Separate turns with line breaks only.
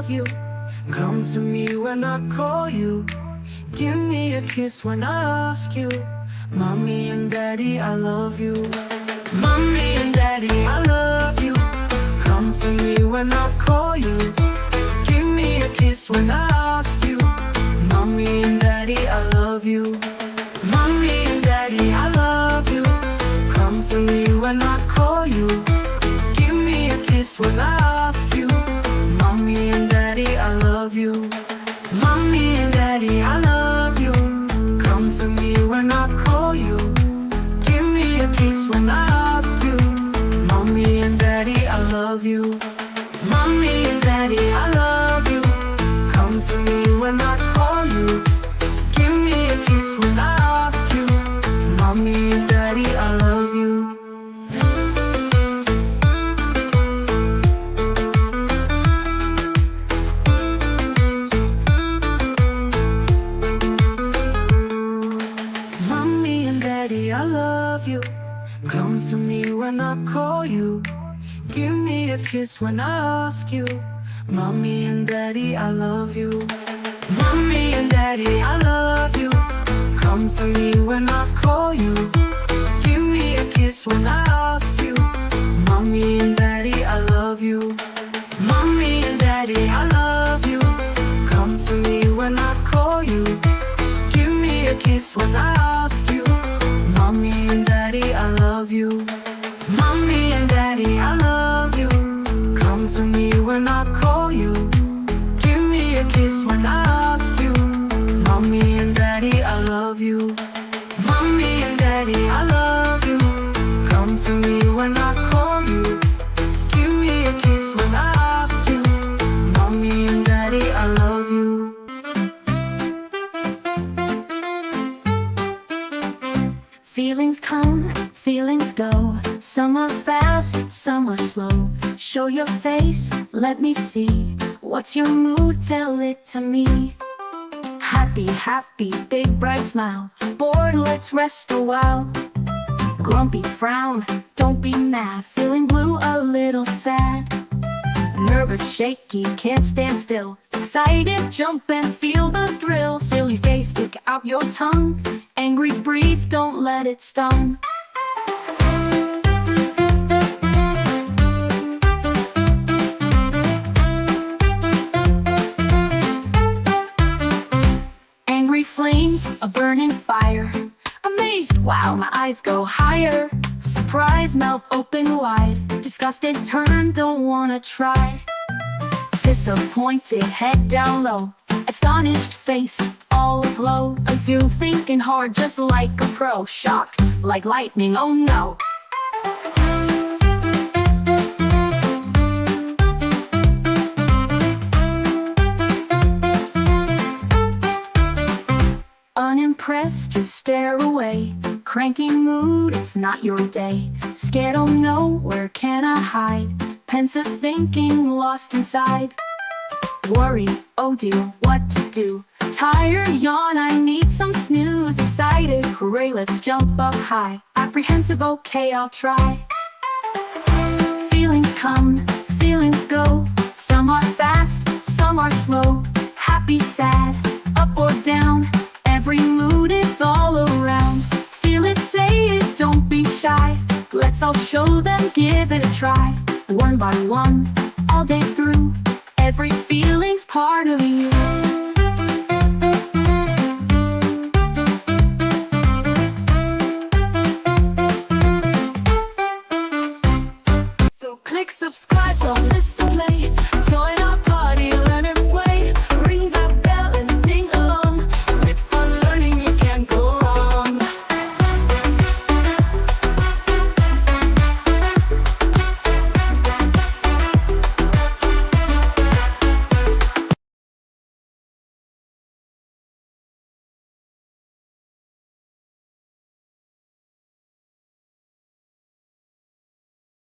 love you. Come to me when I call you. Give me a kiss when I ask you. Mommy and Daddy, I love you. Mommy and Daddy, I love you. Come to me when I call you. Give me a kiss when I ask you. Mommy and Daddy, I love you. Mommy and Daddy, I love you. Come to me when I call you. Give me a kiss when I ask you. Mommy and Daddy, I love you. Mommy and Daddy, I love you. Come to me when I call you. Give me a kiss when I ask you. Mommy and Daddy, I love you. Mommy and Daddy, I love you. Come to me when I call you. Give me a kiss when I ask you. Mommy and Daddy, I love you. Mommy and Daddy, I love you. Come to me when I call you. Give me a kiss when I ask you. Mommy and Daddy, I love you. Mommy and Daddy, I love you. Come to me when I call you. Give me a kiss when I ask you. Mommy and Daddy, I love you. Mommy and Daddy, I love you. Come to me when I call you. Give me a kiss when I ask you. Mommy and Daddy, I love you. Mommy and Daddy, I love you. Come to me when I call you. Give me a kiss when I ask you. Mommy and Daddy, I love you. Mommy and Daddy, I love you. Come to me when I call you. Give me a kiss when I ask you. Mommy and Daddy, I love you. Feelings come, feelings go. Some are fast, some are slow. Show your face, let me see. What's your mood? Tell it to me. Happy, happy, big bright smile. Bored, let's rest a while. Grumpy, frown, don't be mad. Feeling blue, a little sad. Nervous, shaky, can't stand still. Excited, jump and feel the thrill. Silly face, stick out your tongue. Angry, breathe, don't let it stung. Angry flames, a burning fire. Amazed, wow, my eyes go higher. Surprise, mouth open wide. Disgusted, turn, don't wanna try. Disappointed, head down low. Astonished face, all aglow. Confused, thinking hard, just like a pro. Shocked, like lightning, oh no. Unimpressed, just stare away. Cranky mood, it's not your day. Scared, oh no, where can I hide? Pensive thinking, lost inside. Worry, oh dear, what to do? Tired, yawn, I need some snooze. Excited, hooray, let's jump up high. Apprehensive, okay, I'll try. Feelings come, feelings go. Some are fast, some are slow. Happy, sad, up or down. Every mood is all around. Feel it, say it, don't be shy. Let's all show them, give it a try. One by one, all day through. Every feeling's part of you.